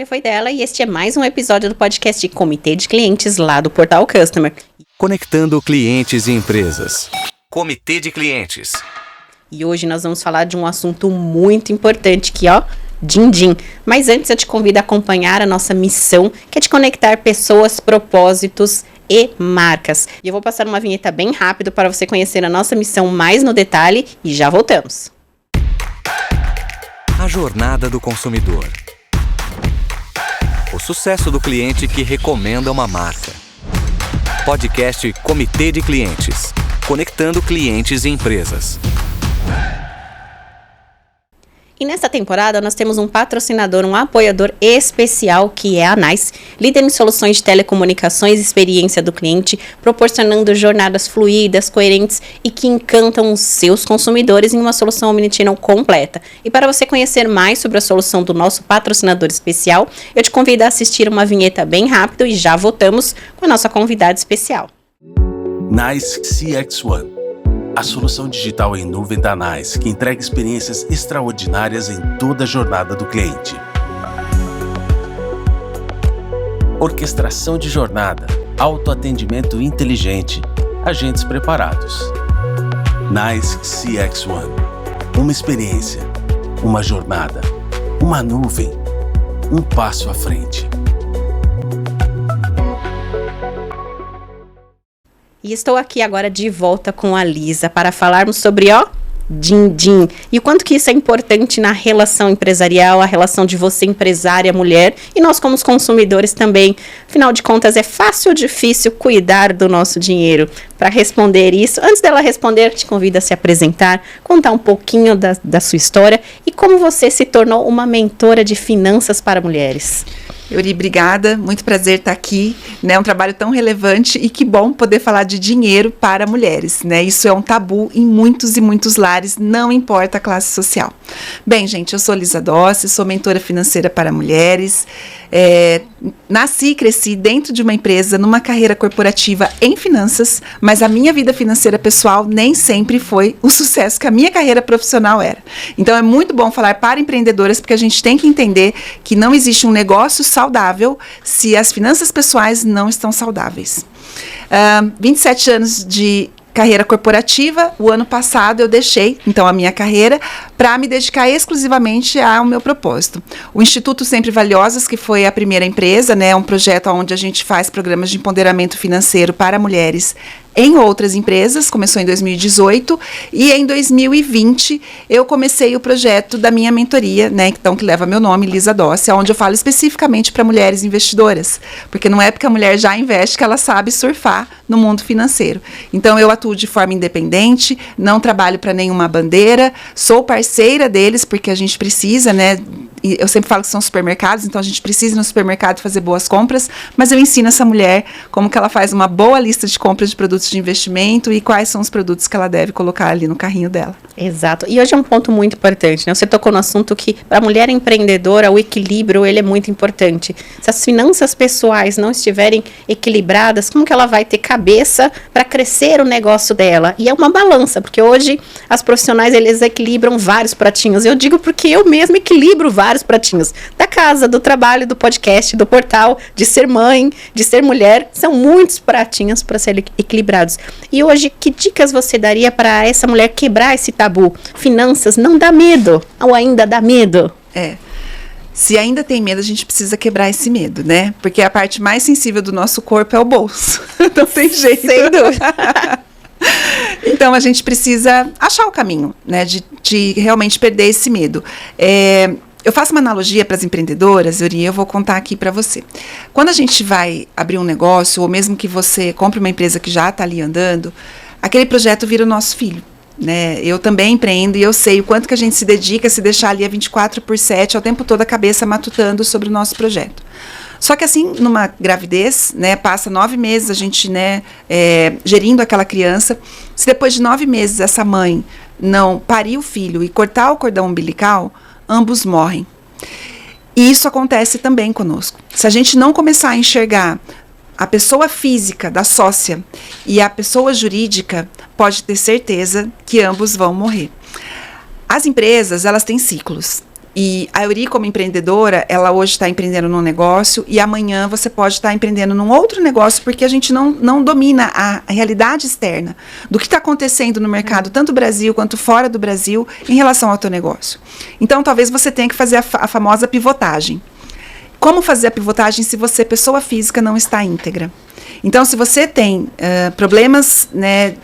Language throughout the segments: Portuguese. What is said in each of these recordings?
Foi dela e este é mais um episódio do podcast Comitê de Clientes lá do Portal Customer. Conectando clientes e empresas. Comitê de Clientes. E hoje nós vamos falar de um assunto muito importante que, din-din. Mas antes eu te convido a acompanhar a nossa missão, que é de conectar pessoas, propósitos e marcas. E eu vou passar uma vinheta bem rápido para você conhecer a nossa missão mais no detalhe e já voltamos. A jornada do consumidor. O sucesso do cliente que recomenda uma marca. Podcast Comitê de Clientes. Conectando clientes e empresas. E nessa temporada nós temos um patrocinador, um apoiador especial que é a NICE, líder em soluções de telecomunicações e experiência do cliente, proporcionando jornadas fluídas, coerentes e que encantam os seus consumidores em uma solução omnichannel completa. E para você conhecer mais sobre a solução do nosso patrocinador especial, eu te convido a assistir uma vinheta bem rápido e já voltamos com a nossa convidada especial. NICE CX1, a solução digital em nuvem da NICE que entrega experiências extraordinárias em toda a jornada do cliente. Orquestração de jornada, autoatendimento inteligente, agentes preparados. NICE CX1, uma experiência, uma jornada, uma nuvem, um passo à frente. E estou aqui agora de volta com a Lisa para falarmos sobre, din-din. E o quanto que isso é importante na relação empresarial, a relação de você empresária, mulher, e nós como os consumidores também. Afinal de contas, é fácil ou difícil cuidar do nosso dinheiro? Para responder isso, antes dela responder, te convido a se apresentar, contar um pouquinho da sua história e como você se tornou uma mentora de finanças para mulheres. Euri, obrigada, muito prazer estar aqui, né, um trabalho tão relevante e que bom poder falar de dinheiro para mulheres, né, isso é um tabu em muitos e muitos lares, não importa a classe social. Bem, gente, eu sou Lisa Dossi, sou mentora financeira para mulheres, nasci e cresci dentro de uma empresa, numa carreira corporativa em finanças, mas a minha vida financeira pessoal nem sempre foi o sucesso que a minha carreira profissional era. Então é muito bom falar para empreendedoras, porque a gente tem que entender que não existe um negócio saudável se as finanças pessoais não estão saudáveis. 27 anos de carreira corporativa, o ano passado eu deixei, então, a minha carreira para me dedicar exclusivamente ao meu propósito. O Instituto Sempre Valiosas, que foi a primeira empresa, né, um projeto onde a gente faz programas de empoderamento financeiro para mulheres em outras empresas, começou em 2018, e em 2020 eu comecei o projeto da minha mentoria, né, então, que leva meu nome, Lisa Dossi, onde eu falo especificamente para mulheres investidoras, porque não é porque a mulher já investe que ela sabe surfar no mundo financeiro. Então eu atuo de forma independente, não trabalho para nenhuma bandeira, sou parceira deles, porque a gente precisa, né, e eu sempre falo que são supermercados, então a gente precisa ir no supermercado fazer boas compras, mas eu ensino essa mulher como que ela faz uma boa lista de compras de produtos de investimento e quais são os produtos que ela deve colocar ali no carrinho dela. Exato. E hoje é um ponto muito importante, né? Você tocou no assunto que para a mulher empreendedora o equilíbrio ele é muito importante. Se as finanças pessoais não estiverem equilibradas, como que ela vai ter cabeça para crescer o negócio dela? E é uma balança, porque hoje as profissionais eles equilibram vários pratinhos. Eu digo porque eu mesma equilibro vários pratinhos. Da casa, do trabalho, do podcast, do portal, de ser mãe, de ser mulher. São muitos pratinhos para serem equilibrados. E hoje, que dicas você daria para essa mulher quebrar esse tabu? Finanças não dá medo, ou ainda dá medo? Se ainda tem medo, a gente precisa quebrar esse medo, né? Porque a parte mais sensível do nosso corpo é o bolso. Não tem jeito. Sem dúvida. Então, a gente precisa achar o caminho, né? De realmente perder esse medo. Eu faço uma analogia para as empreendedoras, Yuri, eu vou contar aqui para você. Quando a gente vai abrir um negócio, ou mesmo que você compre uma empresa que já está ali andando, aquele projeto vira o nosso filho, né? Eu também empreendo e eu sei o quanto que a gente se dedica, se deixar ali a 24/7, ao tempo todo a cabeça matutando sobre o nosso projeto. Só que assim, numa gravidez, né, passa 9 meses a gente, né, gerindo aquela criança. Se depois de 9 meses essa mãe não parir o filho e cortar o cordão umbilical, ambos morrem. E isso acontece também conosco. Se a gente não começar a enxergar a pessoa física da sócia e a pessoa jurídica, pode ter certeza que ambos vão morrer. As empresas, elas têm ciclos. E a Euri, como empreendedora, ela hoje está empreendendo num negócio e amanhã você pode estar empreendendo num outro negócio, porque a gente não domina a realidade externa do que está acontecendo no mercado, tanto no Brasil quanto fora do Brasil, em relação ao teu negócio. Então, talvez você tenha que fazer a famosa pivotagem. Como fazer a pivotagem se você, pessoa física, não está íntegra? Então, se você tem problemas, né,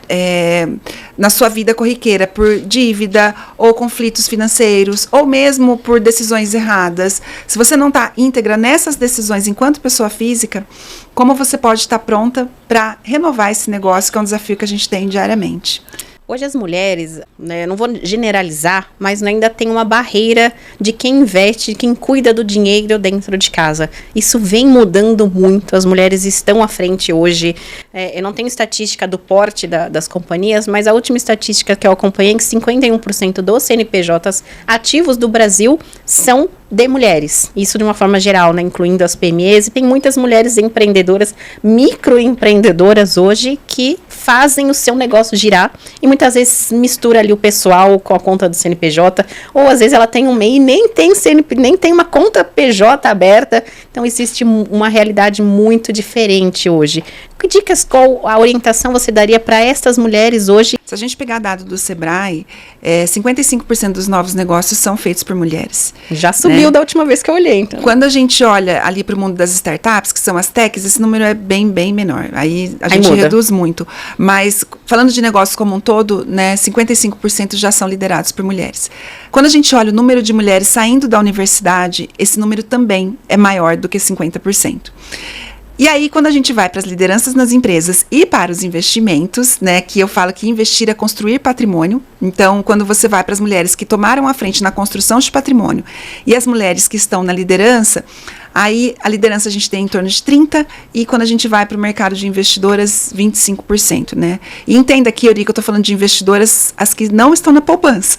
na sua vida corriqueira por dívida ou conflitos financeiros ou mesmo por decisões erradas, se você não está íntegra nessas decisões enquanto pessoa física, como você pode estar pronta para renovar esse negócio, que é um desafio que a gente tem diariamente? Hoje as mulheres, né, não vou generalizar, mas ainda tem uma barreira de quem investe, de quem cuida do dinheiro dentro de casa. Isso vem mudando muito, as mulheres estão à frente hoje. Eu não tenho estatística do porte das companhias, mas a última estatística que eu acompanhei é que 51% dos CNPJs ativos do Brasil são de mulheres, isso de uma forma geral, né, incluindo as PMEs, e tem muitas mulheres empreendedoras, microempreendedoras hoje, que fazem o seu negócio girar, e muitas vezes mistura ali o pessoal com a conta do CNPJ, ou às vezes ela tem um MEI e nem tem uma conta PJ aberta, então existe uma realidade muito diferente hoje. Que dicas, qual a orientação você daria para estas mulheres hoje? Se a gente pegar dado do Sebrae, 55% dos novos negócios são feitos por mulheres. Já subiu, né, da última vez que eu olhei. Então. Quando a gente olha ali para o mundo das startups, que são as techs, esse número é bem menor. Aí a gente reduz muito. Mas falando de negócios como um todo, né, 55% já são liderados por mulheres. Quando a gente olha o número de mulheres saindo da universidade, esse número também é maior do que 50%. E aí, quando a gente vai para as lideranças nas empresas e para os investimentos, né, que eu falo que investir é construir patrimônio. Então, quando você vai para as mulheres que tomaram a frente na construção de patrimônio e as mulheres que estão na liderança, aí a liderança a gente tem em torno de 30%, e quando a gente vai para o mercado de investidoras, 25%, né? E entenda aqui, Euri, que eu estou falando de investidoras, as que não estão na poupança,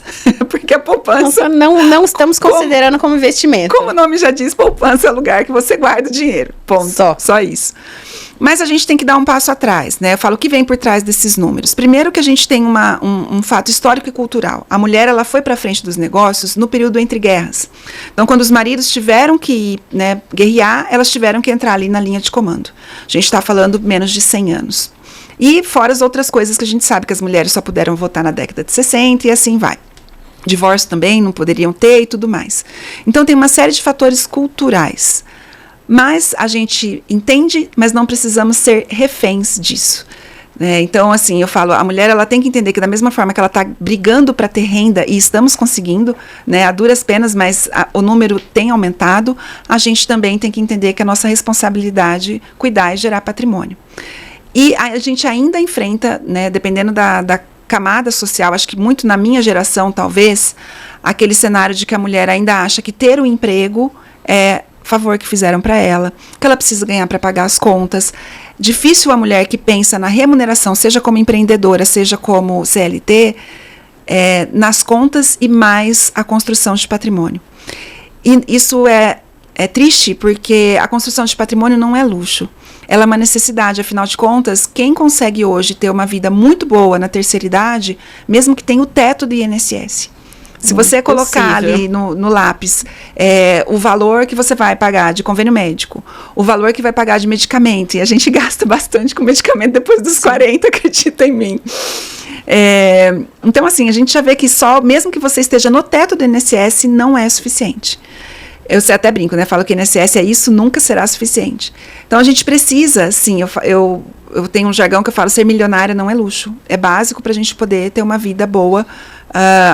porque a poupança... Não estamos considerando como investimento. Como o nome já diz, poupança é o lugar que você guarda o dinheiro, ponto. Só isso. Mas a gente tem que dar um passo atrás, né? Eu falo o que vem por trás desses números. Primeiro que a gente tem um fato histórico e cultural. A mulher, ela foi para frente dos negócios no período entre guerras. Então, quando os maridos tiveram que, né, guerrear, elas tiveram que entrar ali na linha de comando. A gente está falando menos de 100 anos. E fora as outras coisas que a gente sabe que as mulheres só puderam votar na década de 60 e assim vai. Divórcio também não poderiam ter e tudo mais. Então, tem uma série de fatores culturais. Mas a gente entende, mas não precisamos ser reféns disso. Então, assim, eu falo, a mulher, ela tem que entender que da mesma forma que ela está brigando para ter renda, e estamos conseguindo, né, a duras penas, mas o número tem aumentado, a gente também tem que entender que a nossa responsabilidade é cuidar e gerar patrimônio. E a gente ainda enfrenta, né, dependendo da camada social, acho que muito na minha geração, talvez, aquele cenário de que a mulher ainda acha que ter um emprego é favor que fizeram para ela, que ela precisa ganhar para pagar as contas. Difícil a mulher que pensa na remuneração, seja como empreendedora, seja como CLT, nas contas e mais a construção de patrimônio. E isso é triste, porque a construção de patrimônio não é luxo. Ela é uma necessidade, afinal de contas, quem consegue hoje ter uma vida muito boa na terceira idade, mesmo que tenha o teto do INSS. Se você colocar ali no lápis o valor que você vai pagar de convênio médico, o valor que vai pagar de medicamento, e a gente gasta bastante com medicamento depois dos 40, acredita em mim. Então, assim, a gente já vê que só, mesmo que você esteja no teto do INSS, não é suficiente. Eu até brinco, né? Falo que INSS é isso, nunca será suficiente. Então, a gente precisa, sim, eu tenho um jargão que eu falo, ser milionária não é luxo. É básico para a gente poder ter uma vida boa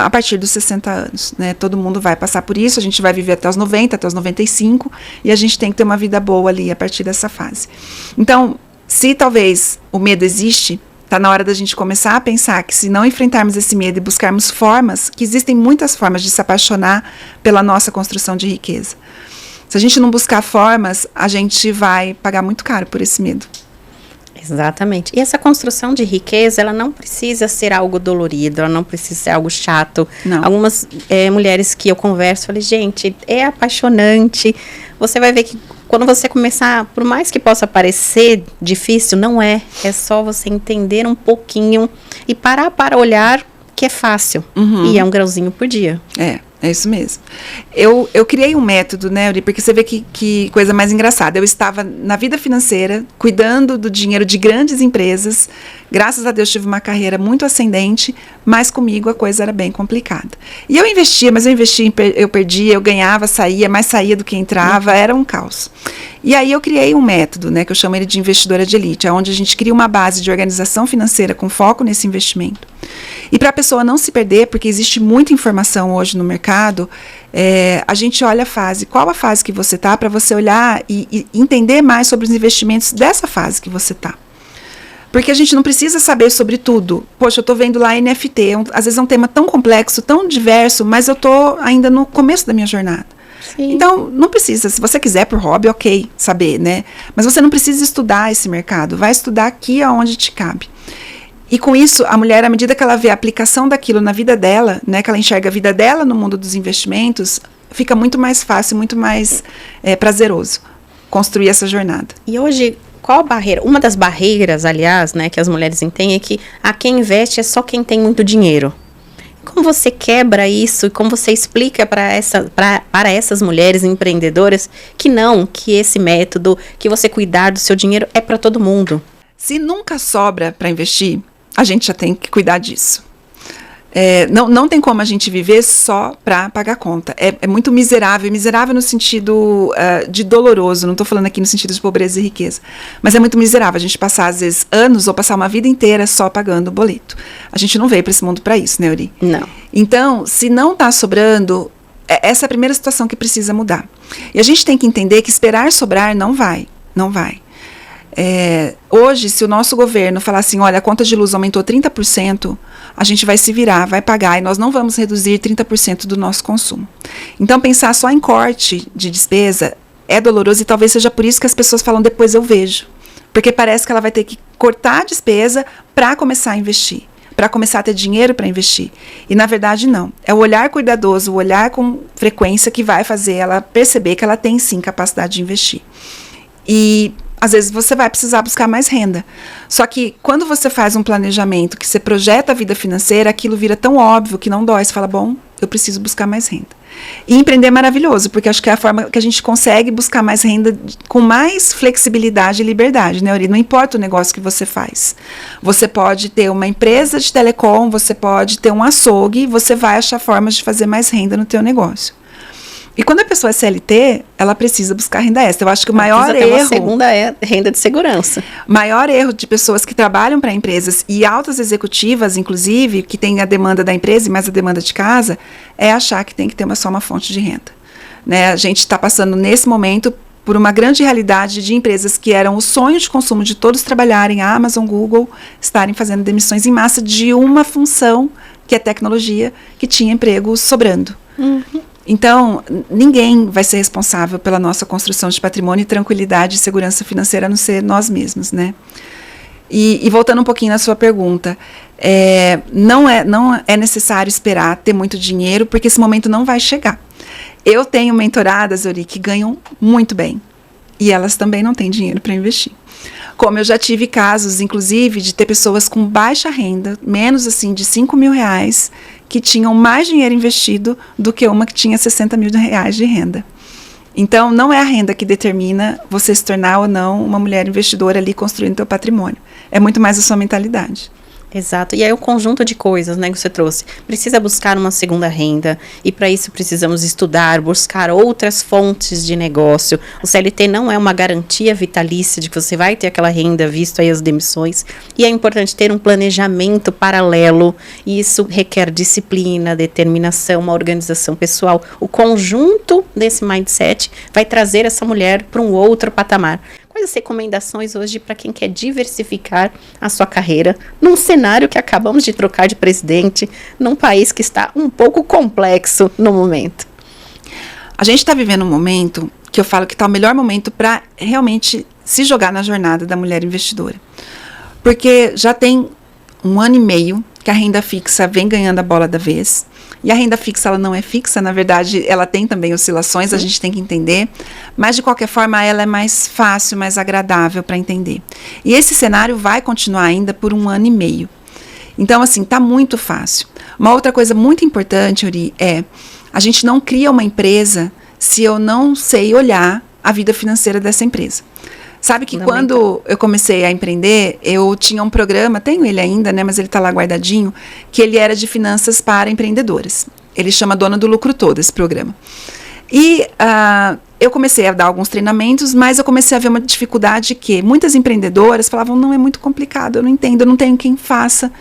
a partir dos 60 anos, né? Todo mundo vai passar por isso, a gente vai viver até os 90, até os 95, e a gente tem que ter uma vida boa ali a partir dessa fase. Então, se talvez o medo existe, está na hora da gente começar a pensar que se não enfrentarmos esse medo e buscarmos formas, que existem muitas formas de se apaixonar pela nossa construção de riqueza. Se a gente não buscar formas, a gente vai pagar muito caro por esse medo. Exatamente. E essa construção de riqueza, ela não precisa ser algo dolorido, ela não precisa ser algo chato. Não. Algumas mulheres que eu converso, falei, gente, é apaixonante. Você vai ver que quando você começar, por mais que possa parecer difícil, não é. É só você entender um pouquinho e parar para olhar que é fácil. Uhum. E é um grauzinho por dia. É isso mesmo. Eu criei um método, né, Uri, porque você vê que coisa mais engraçada. Eu estava na vida financeira, cuidando do dinheiro de grandes empresas. Graças a Deus tive uma carreira muito ascendente, mas comigo a coisa era bem complicada. E eu investia, mas eu perdia, eu ganhava, saía, mais saía do que entrava, era um caos. E aí eu criei um método, né, que eu chamo ele de investidora de elite, onde a gente cria uma base de organização financeira com foco nesse investimento. E para a pessoa não se perder, porque existe muita informação hoje no mercado, a gente olha a fase, qual a fase que você está, para você olhar e entender mais sobre os investimentos dessa fase que você está. Porque a gente não precisa saber sobre tudo. Poxa, eu estou vendo lá NFT, às vezes é um tema tão complexo, tão diverso, mas eu estou ainda no começo da minha jornada. Sim. Então, não precisa, se você quiser por hobby, ok, saber, né? Mas você não precisa estudar esse mercado, vai estudar aqui aonde te cabe. E com isso, a mulher, à medida que ela vê a aplicação daquilo na vida dela, né, que ela enxerga a vida dela no mundo dos investimentos, fica muito mais fácil, muito mais prazeroso construir essa jornada. E hoje, qual a barreira? Uma das barreiras, aliás, né, que as mulheres entendem é que quem investe é só quem tem muito dinheiro. Como você quebra isso e como você explica para essas mulheres empreendedoras que esse método, que você cuidar do seu dinheiro é para todo mundo? Se nunca sobra para investir, a gente já tem que cuidar disso. Não tem como a gente viver só para pagar conta. É muito miserável no sentido de doloroso, não estou falando aqui no sentido de pobreza e riqueza, mas é muito miserável a gente passar, às vezes, anos ou passar uma vida inteira só pagando o boleto. A gente não veio para esse mundo para isso, né, Uri? Não. Então, se não está sobrando, essa é a primeira situação que precisa mudar. E a gente tem que entender que esperar sobrar não vai. Hoje, se o nosso governo falar assim, olha, a conta de luz aumentou 30%, a gente vai se virar, vai pagar, e nós não vamos reduzir 30% do nosso consumo. Então, pensar só em corte de despesa é doloroso, e talvez seja por isso que as pessoas falam, depois eu vejo. Porque parece que ela vai ter que cortar a despesa para começar a investir, para começar a ter dinheiro para investir. E, na verdade, não. É o olhar cuidadoso, o olhar com frequência que vai fazer ela perceber que ela tem, sim, capacidade de investir. E às vezes você vai precisar buscar mais renda. Só que quando você faz um planejamento, que você projeta a vida financeira, aquilo vira tão óbvio que não dói. Você fala, bom, eu preciso buscar mais renda. E empreender é maravilhoso, porque acho que é a forma que a gente consegue buscar mais renda com mais flexibilidade e liberdade, né, Uri? Não importa o negócio que você faz. Você pode ter uma empresa de telecom, você pode ter um açougue, você vai achar formas de fazer mais renda no teu negócio. E quando a pessoa é CLT, ela precisa buscar renda extra. Eu acho que o maior erro... uma segunda renda de segurança. Maior erro de pessoas que trabalham para empresas e altas executivas, inclusive, que tem a demanda da empresa e mais a demanda de casa, é achar que tem que ter só uma fonte de renda. Né? A gente está passando, nesse momento, por uma grande realidade de empresas que eram o sonho de consumo de todos trabalharem, a Amazon, Google, estarem fazendo demissões em massa de uma função, que é tecnologia, que tinha emprego sobrando. Uhum. Então, ninguém vai ser responsável pela nossa construção de patrimônio, tranquilidade e segurança financeira, a não ser nós mesmos, né? E voltando um pouquinho na sua pergunta, não é necessário esperar ter muito dinheiro, porque esse momento não vai chegar. Eu tenho mentoradas, Uri, que ganham muito bem, e elas também não têm dinheiro para investir. Como eu já tive casos, inclusive, de ter pessoas com baixa renda, menos assim de R$5.000, que tinham mais dinheiro investido do que uma que tinha R$60.000 de renda. Então, não é a renda que determina você se tornar ou não uma mulher investidora ali construindo teu patrimônio. É muito mais a sua mentalidade. Exato. E aí o conjunto de coisas, né, que você trouxe. Precisa buscar uma segunda renda e para isso precisamos estudar, buscar outras fontes de negócio. O CLT não é uma garantia vitalícia de que você vai ter aquela renda, visto aí as demissões. E é importante ter um planejamento paralelo. E isso requer disciplina, determinação, uma organização pessoal. O conjunto desse mindset vai trazer essa mulher para um outro patamar. Quais as recomendações hoje para quem quer diversificar a sua carreira num cenário que acabamos de trocar de presidente, num país que está um pouco complexo no momento? A gente está vivendo um momento que eu falo que está o melhor momento para realmente se jogar na jornada da mulher investidora. Porque já tem 1 ano e meio que a renda fixa vem ganhando a bola da vez. E a renda fixa, ela não é fixa, na verdade, ela tem também oscilações, a gente tem que entender, mas de qualquer forma ela é mais fácil, mais agradável para entender. E esse cenário vai continuar ainda por 1 ano e meio. Então, assim, tá muito fácil. Uma outra coisa muito importante, Uri, A gente não cria uma empresa se eu não sei olhar a vida financeira dessa empresa. Sabe que quando eu comecei a empreender, eu tinha um programa, tenho ele ainda, né, mas ele está lá guardadinho, que ele era de finanças para empreendedoras. Ele chama Dona do Lucro Todo, esse programa. E eu comecei a dar alguns treinamentos, mas eu comecei a ver uma dificuldade que muitas empreendedoras falavam, não, é muito complicado, eu não entendo, eu não tenho quem faça.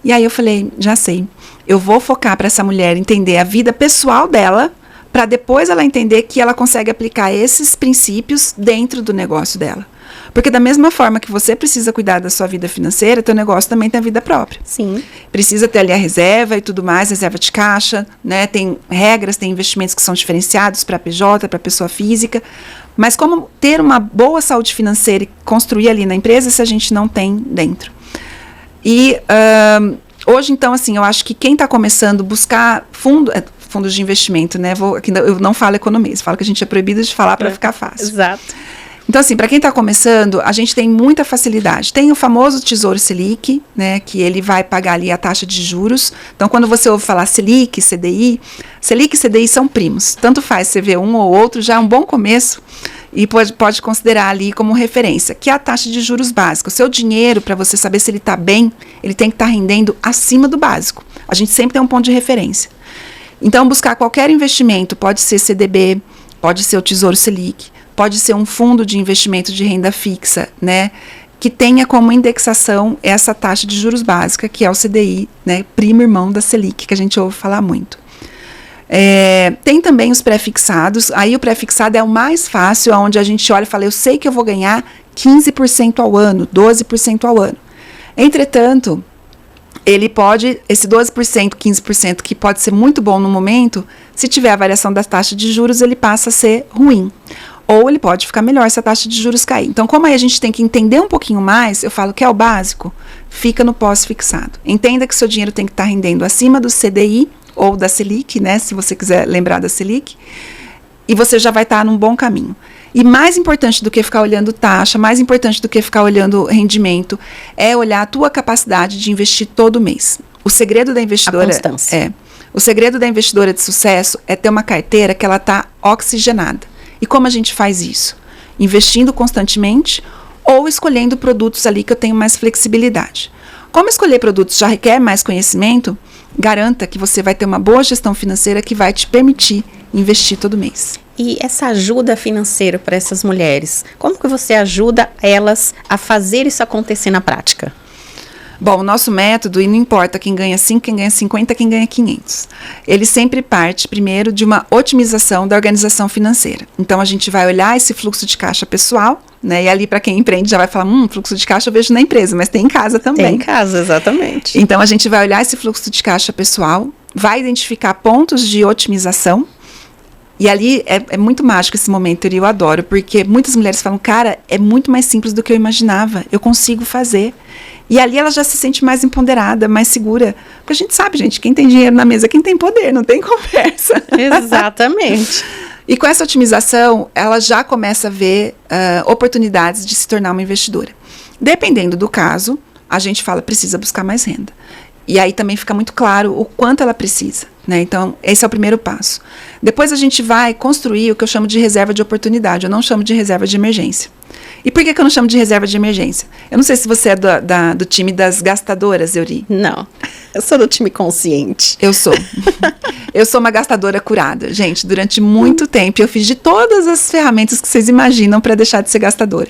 E aí eu falei, já sei, eu vou focar para essa mulher entender a vida pessoal dela, para depois ela entender que ela consegue aplicar esses princípios dentro do negócio dela. Porque da mesma forma que você precisa cuidar da sua vida financeira, teu negócio também tem a vida própria. Sim. Precisa ter ali a reserva e tudo mais, reserva de caixa, né? Tem regras, tem investimentos que são diferenciados para PJ, para pessoa física. Mas como ter uma boa saúde financeira e construir ali na empresa se a gente não tem dentro? E hoje, então, assim, eu acho que quem está começando a buscar fundos de investimento, né? Eu não falo economia, falo que a gente é proibido de falar para ficar fácil. Exato. Então, assim, para quem está começando, a gente tem muita facilidade. Tem o famoso Tesouro Selic, né, que ele vai pagar ali a taxa de juros. Então, quando você ouve falar Selic, CDI, Selic e CDI são primos. Tanto faz você ver um ou outro, já é um bom começo e pode considerar ali como referência, que é a taxa de juros básica. O seu dinheiro, para você saber se ele está bem, ele tem que estar rendendo acima do básico. A gente sempre tem um ponto de referência. Então, buscar qualquer investimento, pode ser CDB, pode ser o Tesouro Selic, pode ser um fundo de investimento de renda fixa, né, que tenha como indexação essa taxa de juros básica, que é o CDI, né, primo irmão da Selic, que a gente ouve falar muito. Tem também os pré-fixados, aí o pré-fixado é o mais fácil, onde a gente olha e fala, eu sei que eu vou ganhar 15% ao ano, 12% ao ano. Entretanto, ele pode, esse 12%, 15%, que pode ser muito bom no momento, se tiver a variação da taxa de juros, ele passa a ser ruim. Ou ele pode ficar melhor se a taxa de juros cair. Então, como aí a gente tem que entender um pouquinho mais, eu falo que é o básico, fica no pós-fixado. Entenda que seu dinheiro tem que estar rendendo acima do CDI ou da Selic, né, se você quiser lembrar da Selic, e você já vai estar num bom caminho. E mais importante do que ficar olhando taxa, mais importante do que ficar olhando rendimento, é olhar a tua capacidade de investir todo mês. O segredo da investidora... A constância. O segredo da investidora de sucesso é ter uma carteira que ela está oxigenada. E como a gente faz isso? Investindo constantemente ou escolhendo produtos ali que eu tenho mais flexibilidade. Como escolher produtos já requer mais conhecimento, garanta que você vai ter uma boa gestão financeira que vai te permitir investir todo mês. E essa ajuda financeira para essas mulheres, como que você ajuda elas a fazer isso acontecer na prática? Bom, o nosso método, e não importa quem ganha 5, quem ganha 50, quem ganha 500, ele sempre parte, primeiro, de uma otimização da organização financeira. Então, a gente vai olhar esse fluxo de caixa pessoal, né? E ali, para quem empreende, já vai falar, fluxo de caixa eu vejo na empresa, mas tem em casa também. Tem em casa, exatamente. Então, a gente vai olhar esse fluxo de caixa pessoal, vai identificar pontos de otimização, e ali é muito mágico esse momento, e eu adoro, porque muitas mulheres falam, cara, é muito mais simples do que eu imaginava, eu consigo fazer. E ali ela já se sente mais empoderada, mais segura. Porque a gente sabe, gente, quem tem dinheiro na mesa, quem tem poder, não tem conversa. Exatamente. E com essa otimização, ela já começa a ver oportunidades de se tornar uma investidora. Dependendo do caso, a gente fala, precisa buscar mais renda. E aí também fica muito claro o quanto ela precisa, né? Então, esse é o primeiro passo. Depois a gente vai construir o que eu chamo de reserva de oportunidade, eu não chamo de reserva de emergência. E por que eu não chamo de reserva de emergência? Eu não sei se você é do time das gastadoras, Euri. Não, eu sou do time consciente. Eu sou. Eu sou uma gastadora curada. Gente, durante muito tempo eu fiz de todas as ferramentas que vocês imaginam para deixar de ser gastadora.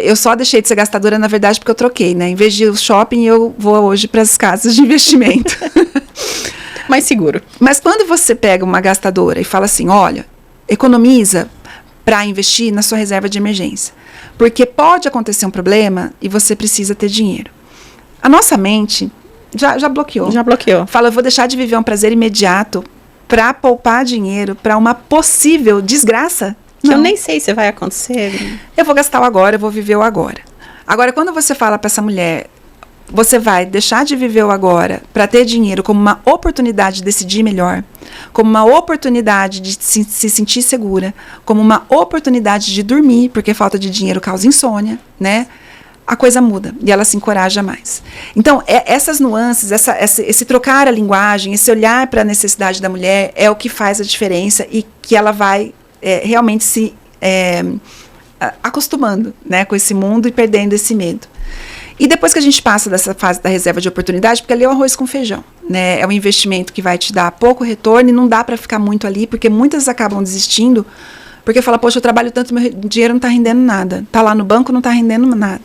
Eu só deixei de ser gastadora, na verdade, porque eu troquei, né? Em vez de ir ao shopping, eu vou hoje para as casas de investimento. Mais seguro. Mas quando você pega uma gastadora e fala assim, olha, economiza para investir na sua reserva de emergência. Porque pode acontecer um problema e você precisa ter dinheiro. A nossa mente já bloqueou. Já bloqueou. Fala, eu vou deixar de viver um prazer imediato para poupar dinheiro para uma possível desgraça. Que eu nem sei se vai acontecer. Eu vou gastar o agora, eu vou viver o agora. Agora, quando você fala para essa mulher, você vai deixar de viver o agora para ter dinheiro como uma oportunidade de decidir melhor, como uma oportunidade de se sentir segura, como uma oportunidade de dormir, porque falta de dinheiro causa insônia, né? a coisa muda e ela se encoraja mais. Então, essas nuances, esse trocar a linguagem, esse olhar para a necessidade da mulher é o que faz a diferença e que ela vai realmente se acostumando, né, com esse mundo e perdendo esse medo. E depois que a gente passa dessa fase da reserva de oportunidade, porque ali é o arroz com feijão, né, é um investimento que vai te dar pouco retorno e não dá para ficar muito ali, porque muitas acabam desistindo, porque fala, poxa, eu trabalho tanto, meu dinheiro não está rendendo nada, está lá no banco, não está rendendo nada.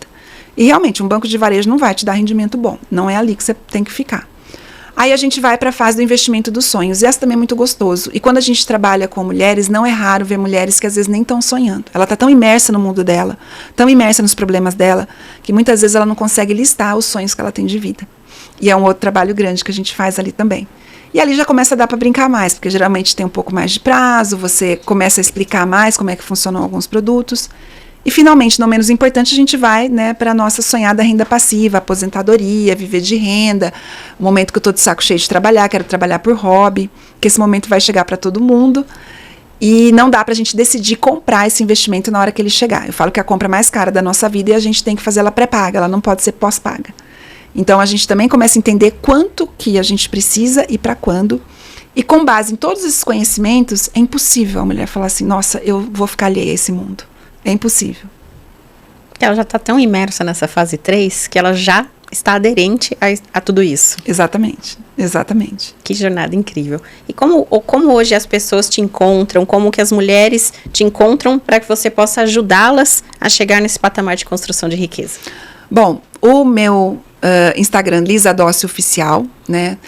E realmente, um banco de varejo não vai te dar rendimento bom, não é ali que você tem que ficar. Aí a gente vai para a fase do investimento dos sonhos, e essa também é muito gostoso. E quando a gente trabalha com mulheres, não é raro ver mulheres que às vezes nem estão sonhando. Ela está tão imersa no mundo dela, tão imersa nos problemas dela, que muitas vezes ela não consegue listar os sonhos que ela tem de vida. E é um outro trabalho grande que a gente faz ali também. E ali já começa a dar para brincar mais, porque geralmente tem um pouco mais de prazo, você começa a explicar mais como é que funcionam alguns produtos. E, finalmente, não menos importante, a gente vai, né, para a nossa sonhada renda passiva, aposentadoria, viver de renda, o momento que eu estou de saco cheio de trabalhar, quero trabalhar por hobby, que esse momento vai chegar para todo mundo. E não dá para a gente decidir comprar esse investimento na hora que ele chegar. Eu falo que é a compra mais cara da nossa vida e a gente tem que fazer ela pré-paga, ela não pode ser pós-paga. Então, a gente também começa a entender quanto que a gente precisa e para quando. E com base em todos esses conhecimentos, é impossível a mulher falar assim, nossa, eu vou ficar alheia a esse mundo. É impossível. Ela já está tão imersa nessa fase 3 que ela já está aderente a tudo isso. Exatamente, exatamente. Que jornada incrível. E como hoje as pessoas te encontram, como que as mulheres te encontram para que você possa ajudá-las a chegar nesse patamar de construção de riqueza? Bom, o meu Instagram, Lisa Dossi Oficial, né?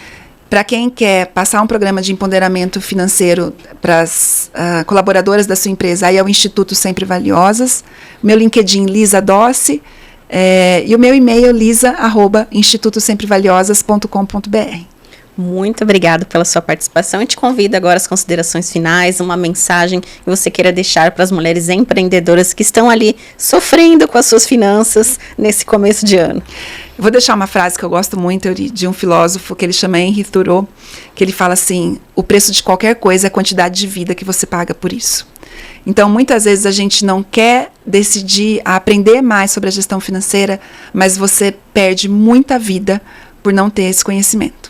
Para quem quer passar um programa de empoderamento financeiro para as colaboradoras da sua empresa, aí é o Instituto Sempre Valiosas. Meu LinkedIn, Lisa Dossi. E o meu e-mail, lisa@institutosemprevaliosas.com.br. Muito obrigada pela sua participação e te convido agora às considerações finais, uma mensagem que você queira deixar para as mulheres empreendedoras que estão ali sofrendo com as suas finanças nesse começo de ano. Eu vou deixar uma frase que eu gosto muito de um filósofo que ele chama Henri Thoreau, que ele fala assim, o preço de qualquer coisa é a quantidade de vida que você paga por isso. Então, muitas vezes a gente não quer decidir a aprender mais sobre a gestão financeira, mas você perde muita vida por não ter esse conhecimento.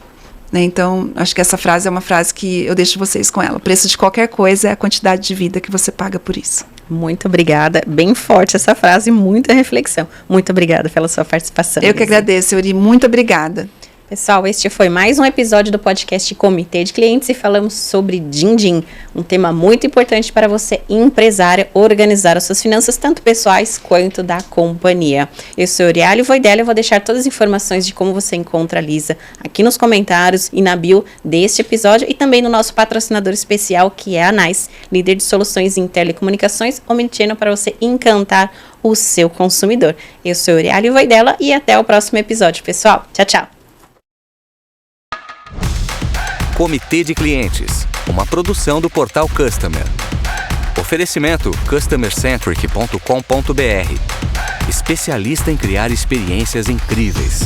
Né? Então, acho que essa frase é uma frase que eu deixo vocês com ela. O preço de qualquer coisa é a quantidade de vida que você paga por isso. Muito obrigada. Bem forte essa frase, muita reflexão. Muito obrigada pela sua participação. Eu que agradeço, Euri. Muito obrigada. Pessoal, este foi mais um episódio do podcast Comitê de Clientes e falamos sobre din-din, um tema muito importante para você, empresária, organizar as suas finanças, tanto pessoais quanto da companhia. Eu sou Euriale Voidella e vou deixar todas as informações de como você encontra a Lisa aqui nos comentários e na bio deste episódio e também no nosso patrocinador especial, que é a NICE, líder de soluções em telecomunicações, omnichannel para você encantar o seu consumidor. Eu sou Euriale Voidella e até o próximo episódio, pessoal. Tchau, tchau. Comitê de Clientes, uma produção do Portal Customer. Oferecimento customercentric.com.br. Especialista em criar experiências incríveis.